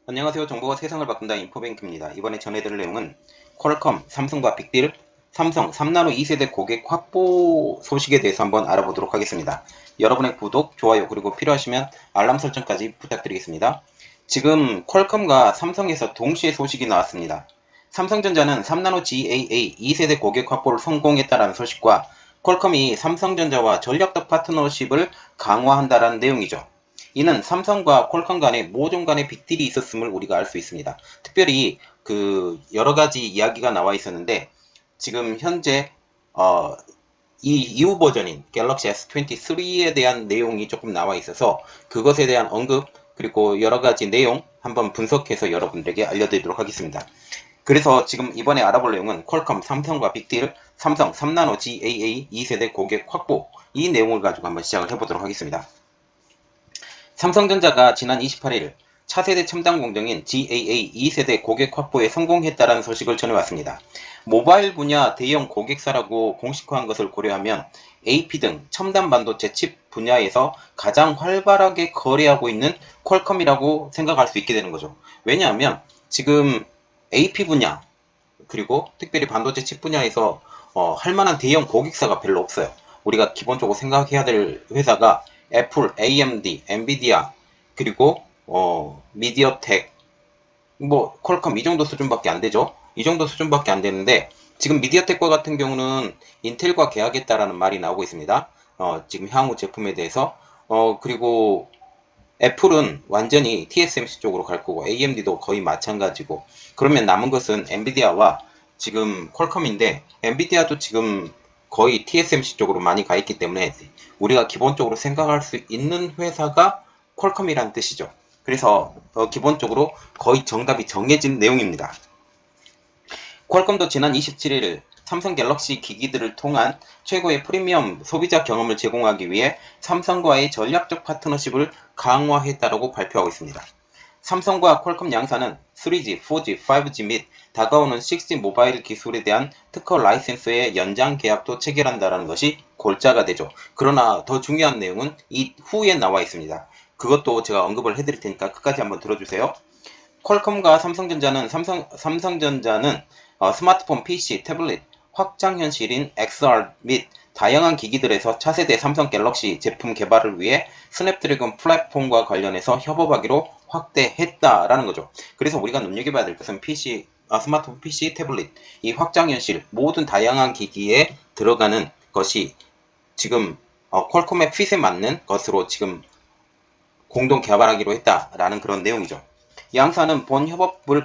안녕하세요. 정보가 세상을 바꾼다 인포뱅크입니다. 이번에 전해드릴 내용은 퀄컴, 삼성과 빅딜, 삼성 3나노 2세대 고객 확보 소식에 대해서 한번 알아보도록 하겠습니다. 여러분의 구독, 좋아요, 그리고 필요하시면 알람 설정까지 부탁드리겠습니다. 지금 퀄컴과 삼성에서 동시에 소식이 나왔습니다. 삼성전자는 3나노 GAA 2세대 고객 확보를 성공했다는 소식과 퀄컴이 삼성전자와 전략적 파트너십을 강화한다는 내용이죠. 이는 삼성과 퀄컴 간에 모종 간의 빅딜이 있었음을 우리가 알 수 있습니다. 특별히 여러 가지 이야기가 나와 있었는데 지금 현재 이 이후 버전인 갤럭시 S23에 대한 내용이 조금 나와 있어서 그것에 대한 언급 그리고 여러 가지 내용 한번 분석해서 여러분들에게 알려드리도록 하겠습니다. 그래서 지금 이번에 알아볼 내용은 퀄컴, 삼성과 빅딜, 삼성 3나노 GAA 2세대 고객 확보 이 내용을 가지고 한번 시작을 해보도록 하겠습니다. 삼성전자가 지난 28일 차세대 첨단 공정인 GAA 2세대 고객 확보에 성공했다는 소식을 전해왔습니다. 모바일 분야 대형 고객사라고 공식화한 것을 고려하면 AP 등 첨단 반도체 칩 분야에서 가장 활발하게 거래하고 있는 퀄컴이라고 생각할 수 있게 되는 거죠. 왜냐하면 지금 AP 분야 그리고 특별히 반도체 칩 분야에서 할 만한 대형 고객사가 별로 없어요. 우리가 기본적으로 생각해야 될 회사가 애플, AMD, 엔비디아, 그리고 미디어텍, 뭐 퀄컴 이 정도 수준밖에 안 되죠. 이 정도 수준밖에 안 되는데 지금 미디어텍과 같은 경우는 인텔과 계약했다라는 말이 나오고 있습니다. 지금 향후 제품에 대해서 그리고 애플은 완전히 TSMC 쪽으로 갈 거고 AMD도 거의 마찬가지고 그러면 남은 것은 엔비디아와 지금 퀄컴인데 엔비디아도 지금 거의 TSMC 쪽으로 많이 가 있기 때문에 우리가 기본적으로 생각할 수 있는 회사가 퀄컴이라는 뜻이죠. 그래서 기본적으로 거의 정답이 정해진 내용입니다. 퀄컴도 지난 27일 삼성 갤럭시 기기들을 통한 최고의 프리미엄 소비자 경험을 제공하기 위해 삼성과의 전략적 파트너십을 강화했다고 발표하고 있습니다. 삼성과 퀄컴 양사는 3G, 4G, 5G 및 다가오는 6G 모바일 기술에 대한 특허 라이센스의 연장 계약도 체결한다는 것이 골자가 되죠. 그러나 더 중요한 내용은 이 후에 나와 있습니다. 그것도 제가 언급을 해드릴 테니까 끝까지 한번 들어주세요. 퀄컴과 삼성전자는 스마트폰, PC, 태블릿, 확장현실인 XR 및 다양한 기기들에서 차세대 삼성 갤럭시 제품 개발을 위해 스냅드래곤 플랫폼과 관련해서 협업하기로 확대했다라는 거죠. 그래서 우리가 눈여겨봐야 될 것은 스마트폰, PC, 태블릿, 이 확장현실 모든 다양한 기기에 들어가는 것이 지금 퀄컴의 핏에 맞는 것으로 지금 공동 개발하기로 했다라는 그런 내용이죠. 양사는 본 협업을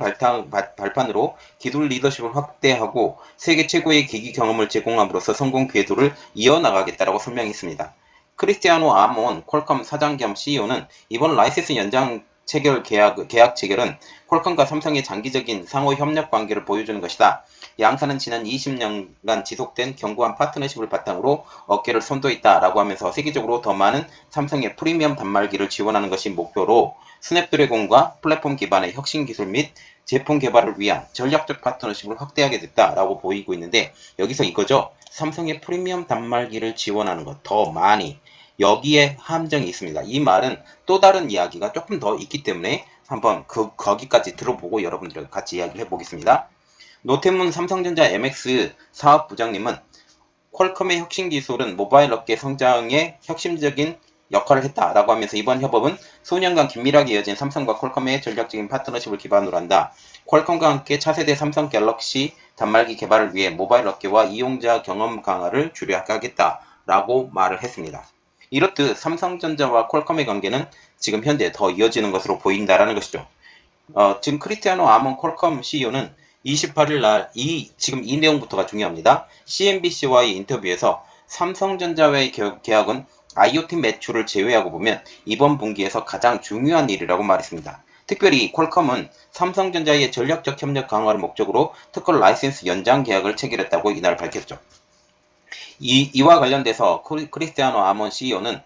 발판으로 기술 리더십을 확대하고 세계 최고의 기기 경험을 제공함으로써 성공 궤도를 이어나가겠다고 설명했습니다. 크리스티아노 아몬 퀄컴 사장 겸 CEO는 이번 라이센스 연장 계약 체결은 퀄컴과 삼성의 장기적인 상호 협력 관계를 보여주는 것이다. 양사는 지난 20년간 지속된 견고한 파트너십을 바탕으로 어깨를 선도했다라고 하면서 세계적으로 더 많은 삼성의 프리미엄 단말기를 지원하는 것이 목표로 스냅드래곤과 플랫폼 기반의 혁신 기술 및 제품 개발을 위한 전략적 파트너십을 확대하게 됐다라고 보이고 있는데 여기서 이거죠. 삼성의 프리미엄 단말기를 지원하는 것 더 많이 여기에 함정이 있습니다. 이 말은 또 다른 이야기가 조금 더 있기 때문에 한번 거기까지 들어보고 여러분들과 같이 이야기를 해보겠습니다. 노태문 삼성전자 MX 사업부장님은 퀄컴의 혁신 기술은 모바일 업계 성장에 혁신적인 역할을 했다라고 하면서 이번 협업은 수년간 긴밀하게 이어진 삼성과 퀄컴의 전략적인 파트너십을 기반으로 한다. 퀄컴과 함께 차세대 삼성 갤럭시 단말기 개발을 위해 모바일 업계와 이용자 경험 강화를 주력하겠다라고 말을 했습니다. 이렇듯 삼성전자와 퀄컴의 관계는 지금 현재 더 이어지는 것으로 보인다라는 것이죠. 지금 크리스티아노 아몬 퀄컴 CEO는 28일 날 지금 이 내용부터가 중요합니다. CNBC와의 인터뷰에서 삼성전자와의 계약은 IoT 매출을 제외하고 보면 이번 분기에서 가장 중요한 일이라고 말했습니다. 특별히 퀄컴은 삼성전자의 전략적 협력 강화를 목적으로 특허 라이센스 연장 계약을 체결했다고 이날 밝혔죠. 이와 관련돼서 크리스티아노 아몬 CEO는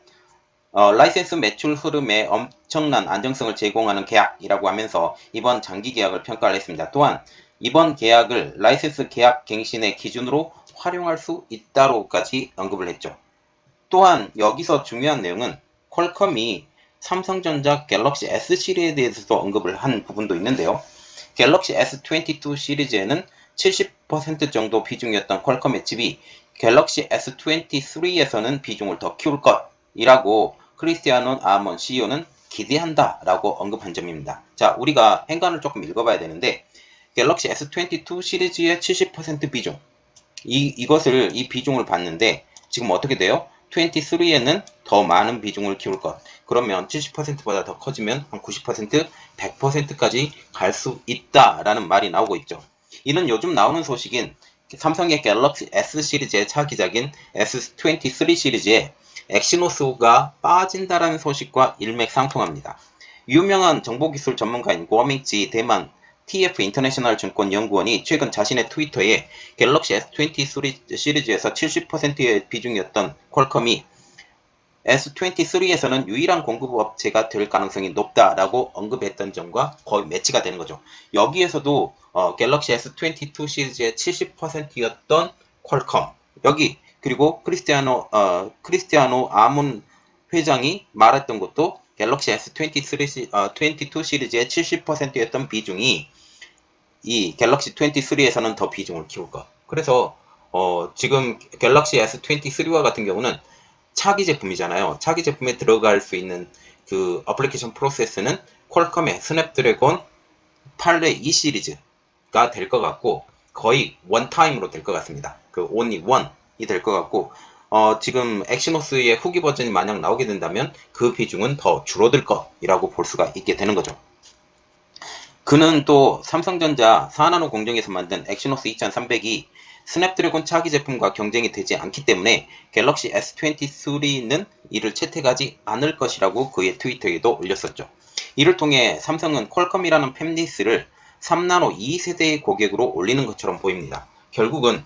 라이센스 매출 흐름에 엄청난 안정성을 제공하는 계약이라고 하면서 이번 장기 계약을 평가를 했습니다. 또한 이번 계약을 라이센스 계약 갱신의 기준으로 활용할 수 있다로까지 언급을 했죠. 또한 여기서 중요한 내용은 퀄컴이 삼성전자 갤럭시 S 시리즈에 대해서도 언급을 한 부분도 있는데요. 갤럭시 S22 시리즈에는 70% 정도 비중이었던 퀄컴의 칩이 갤럭시 S23에서는 비중을 더 키울 것이라고 크리스티아노 아몬 CEO는 기대한다 라고 언급한 점입니다. 자, 우리가 행간을 조금 읽어봐야 되는데 갤럭시 S22 시리즈의 70% 비중 이 비중을 봤는데 지금 어떻게 돼요? 23에는 더 많은 비중을 키울 것. 그러면 70%보다 더 커지면 한 90%, 100%까지 갈 수 있다라는 말이 나오고 있죠. 이는 요즘 나오는 소식인 삼성의 갤럭시 S 시리즈의 차기작인 S23 시리즈에 엑시노스가 빠진다라는 소식과 일맥상통합니다. 유명한 정보기술 전문가인 고밍지 대만 TF 인터내셔널 증권 연구원이 최근 자신의 트위터에 갤럭시 S23 시리즈에서 70%의 비중이었던 퀄컴이 S23에서는 유일한 공급업체가 될 가능성이 높다라고 언급했던 점과 거의 매치가 되는 거죠. 여기에서도 갤럭시 S22 시리즈의 70%였던 퀄컴 여기 그리고 크리스티아노 아몬 회장이 말했던 것도 갤럭시 S22 시리즈의 70%였던 비중이 이 갤럭시 23에서는 더 비중을 키울 것. 그래서 지금 갤럭시 S23와 같은 경우는 차기 제품이잖아요. 차기 제품에 들어갈 수 있는 그 어플리케이션 프로세스는 퀄컴의 스냅드래곤 8회 2 시리즈가 될 것 같고 거의 원타임으로 될 것 같습니다. 그 only one이 될 것 같고 지금 엑시노스의 후기 버전이 만약 나오게 된다면 그 비중은 더 줄어들 것이라고 볼 수가 있게 되는 거죠. 그는 또 삼성전자 4나노 공정에서 만든 엑시노스 2300이 스냅드래곤 차기 제품과 경쟁이 되지 않기 때문에 갤럭시 S23는 이를 채택하지 않을 것이라고 그의 트위터에도 올렸었죠. 이를 통해 삼성은 퀄컴이라는 팹리스를 3나노 2세대의 고객으로 올리는 것처럼 보입니다. 결국은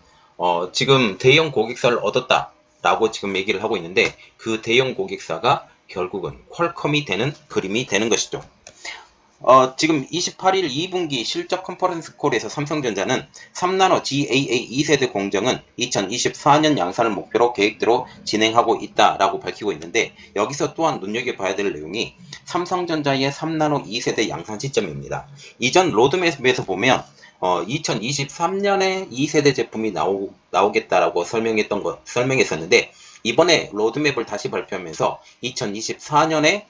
지금 대형 고객사를 얻었다라고 지금 얘기를 하고 있는데 그 대형 고객사가 결국은 퀄컴이 되는 그림이 되는 것이죠. 지금 28일 2분기 실적 컨퍼런스 콜에서 삼성전자는 3나노 GAA 2세대 공정은 2024년 양산을 목표로 계획대로 진행하고 있다라고 밝히고 있는데 여기서 또한 눈여겨봐야 될 내용이 삼성전자의 3나노 2세대 양산 시점입니다. 이전 로드맵에서 보면 2023년에 2세대 제품이 나오겠다라고 설명했었는데 이번에 로드맵을 다시 발표하면서 2024년에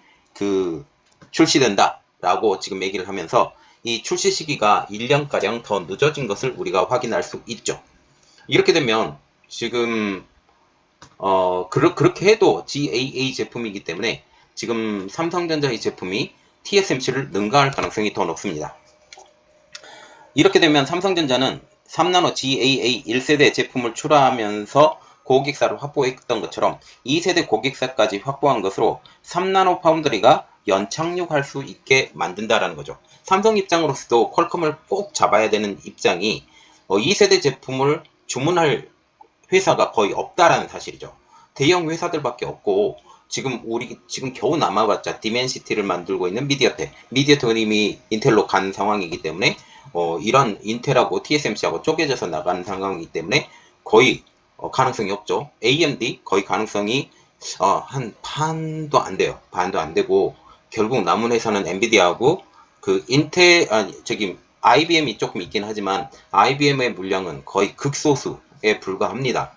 출시된다. 라고 지금 얘기를 하면서 이 출시 시기가 1년가량 더 늦어진 것을 우리가 확인할 수 있죠. 이렇게 되면 지금 그렇게 해도 GAA 제품이기 때문에 지금 삼성전자의 제품이 TSMC를 능가할 가능성이 더 높습니다. 이렇게 되면 삼성전자는 3나노 GAA 1세대 제품을 출하하면서 고객사를 확보했던 것처럼 2세대 고객사까지 확보한 것으로 3나노 파운드리가 연착륙할 수 있게 만든다라는 거죠. 삼성 입장으로서도 퀄컴을 꼭 잡아야 되는 입장이 2세대 제품을 주문할 회사가 거의 없다라는 사실이죠. 대형 회사들밖에 없고 지금 겨우 남아봤자 디멘시티를 만들고 있는 미디어텍은 이미 인텔로 간 상황이기 때문에 이런 인텔하고 TSMC하고 쪼개져서 나가는 상황이기 때문에 거의 가능성이 없죠. AMD 거의 가능성이 한 반도 안 돼요. 반도 안 되고 결국 남은 회사는 엔비디아하고 IBM이 조금 있긴 하지만 IBM의 물량은 거의 극소수에 불과합니다.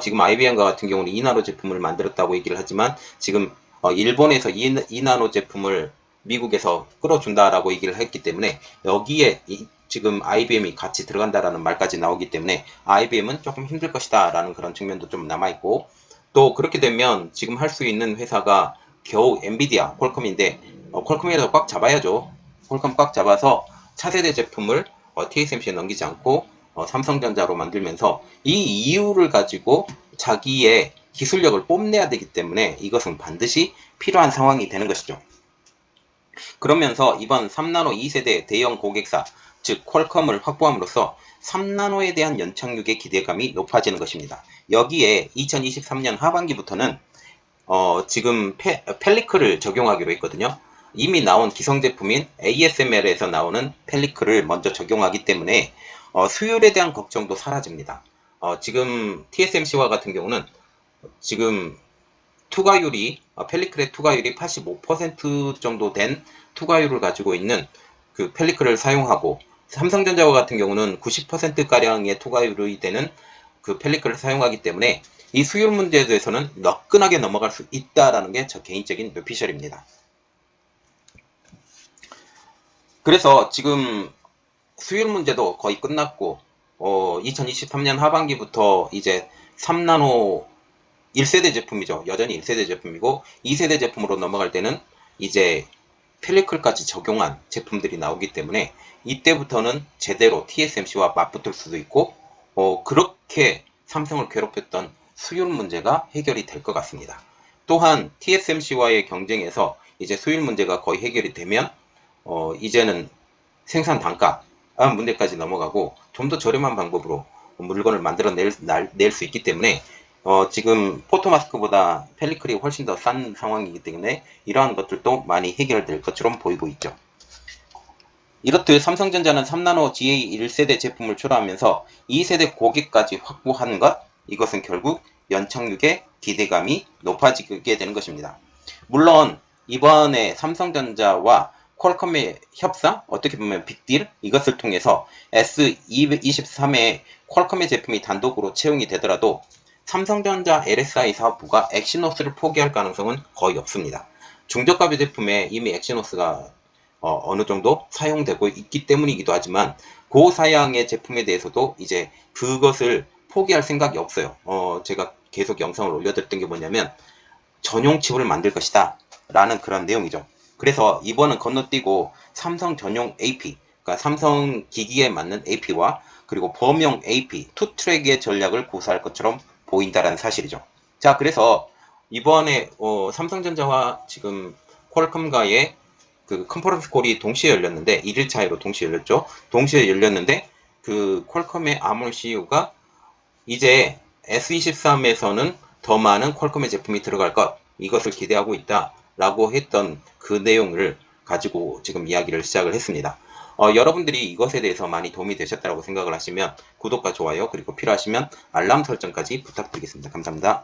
지금 IBM과 같은 경우는 2나노 제품을 만들었다고 얘기를 하지만 지금 일본에서 2나노 제품을 미국에서 끌어준다라고 얘기를 했기 때문에 여기에 지금 IBM이 같이 들어간다라는 말까지 나오기 때문에 IBM은 조금 힘들 것이다 라는 그런 측면도 좀 남아있고 또 그렇게 되면 지금 할 수 있는 회사가 겨우 엔비디아, 퀄컴인데 퀄컴이라도 꽉 잡아야죠. 퀄컴 꽉 잡아서 차세대 제품을 TSMC에 넘기지 않고 삼성전자로 만들면서 이 이유를 가지고 자기의 기술력을 뽐내야 되기 때문에 이것은 반드시 필요한 상황이 되는 것이죠. 그러면서 이번 3나노 2세대 대형 고객사 즉 퀄컴을 확보함으로써 3나노에 대한 연착륙의 기대감이 높아지는 것입니다. 여기에 2023년 하반기부터는 지금 펠리클을 적용하기로 했거든요. 이미 나온 기성 제품인 ASML에서 나오는 펠리클을 먼저 적용하기 때문에 수율에 대한 걱정도 사라집니다. 지금 TSMC와 같은 경우는 지금 투과율이 펠리클의 투과율이 85% 정도 된 투과율을 가지고 있는 그 펠리클을 사용하고, 삼성전자와 같은 경우는 90%가량의 투과율이 되는 그 펠리클을 사용하기 때문에 이 수율 문제에 대해서는 너끈하게 넘어갈 수 있다라는 게 저 개인적인 뇌피셜입니다. 그래서 지금 수율 문제도 거의 끝났고 2023년 하반기부터 이제 3나노 1세대 제품이죠. 여전히 1세대 제품이고 2세대 제품으로 넘어갈 때는 이제 펠리클까지 적용한 제품들이 나오기 때문에 이때부터는 제대로 TSMC와 맞붙을 수도 있고 그렇게 삼성을 괴롭혔던 수율 문제가 해결이 될 것 같습니다. 또한 TSMC와의 경쟁에서 이제 수율 문제가 거의 해결이 되면 이제는 생산 단가 문제까지 넘어가고 좀 더 저렴한 방법으로 물건을 만들어낼 수 있기 때문에 지금 포토마스크보다 펠리클이 훨씬 더 싼 상황이기 때문에 이러한 것들도 많이 해결될 것처럼 보이고 있죠. 이렇듯 삼성전자는 3나노 GA 1세대 제품을 출하하면서 2세대 고객까지 확보하는 것, 이것은 결국 연착륙의 기대감이 높아지게 되는 것입니다. 물론 이번에 삼성전자와 퀄컴의 협상, 어떻게 보면 빅딜, 이것을 통해서 S223의 퀄컴의 제품이 단독으로 채용이 되더라도 삼성전자 LSI 사업부가 엑시노스를 포기할 가능성은 거의 없습니다. 중저가 제품에 이미 엑시노스가 어느 정도 사용되고 있기 때문이기도 하지만 고사양의 제품에 대해서도 이제 그것을 포기할 생각이 없어요. 제가 계속 영상을 올려드렸던 게 뭐냐면 전용 칩을 만들 것이다 라는 그런 내용이죠. 그래서 이번은 건너뛰고 삼성 전용 AP, 그러니까 삼성 기기에 맞는 AP와 그리고 범용 AP, 투 트랙의 전략을 고수할 것처럼 보인다라는 사실이죠. 자, 그래서 이번에 삼성전자와 지금 퀄컴과의 그 컨퍼런스 콜이 동시에 열렸는데 1일 차이로 동시에 열렸죠. 동시에 열렸는데 그 퀄컴의 아몰 CEO가 이제 S23에서는 더 많은 퀄컴의 제품이 들어갈 것, 이것을 기대하고 있다 라고 했던 그 내용을 가지고 지금 이야기를 시작을 했습니다. 여러분들이 이것에 대해서 많이 도움이 되셨다고 생각을 하시면 구독과 좋아요 그리고 필요하시면 알람 설정까지 부탁드리겠습니다. 감사합니다.